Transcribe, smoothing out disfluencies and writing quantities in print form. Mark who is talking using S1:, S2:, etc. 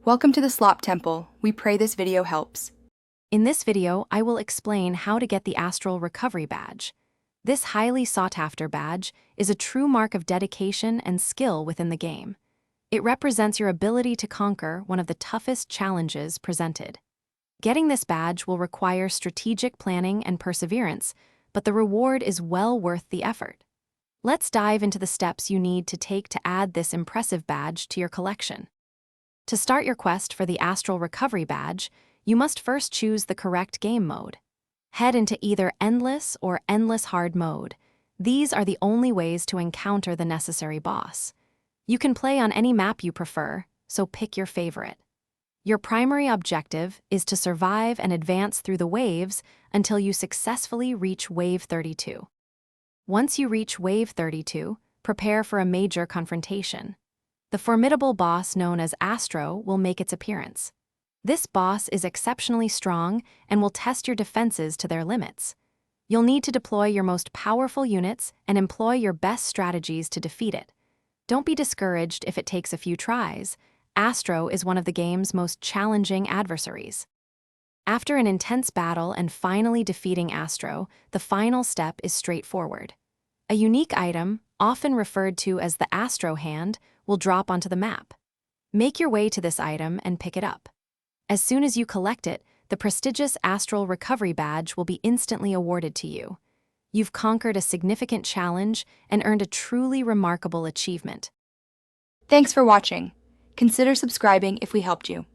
S1: Welcome to the Slop Temple. We pray this video helps.
S2: In this video, I will explain how to get the Astral Recovery badge. This highly sought-after badge is a true mark of dedication and skill within the game. It represents your ability to conquer one of the toughest challenges presented. Getting this badge will require strategic planning and perseverance, but the reward is well worth the effort. Let's dive into the steps you need to take to add this impressive badge to your collection. To start your quest for the Astral Recovery badge, you must first choose the correct game mode. Head into either Endless or Endless Hard mode. These are the only ways to encounter the necessary boss. You can play on any map you prefer, so pick your favorite. Your primary objective is to survive and advance through the waves until you successfully reach Wave 32. Once you reach Wave 32, prepare for a major confrontation. The formidable boss known as Astro will make its appearance. This boss is exceptionally strong and will test your defenses to their limits. You'll need to deploy your most powerful units and employ your best strategies to defeat it. Don't be discouraged if it takes a few tries. Astro is one of the game's most challenging adversaries. After an intense battle and finally defeating Astro, the final step is straightforward. A unique item, often referred to as the Astro Hand, will drop onto the map. Make your way to this item and pick it up. As soon as you collect it, the prestigious Astral Recovery badge will be instantly awarded to you. You've conquered a significant challenge and earned a truly remarkable achievement.
S1: Thanks for watching. Consider subscribing if we helped you.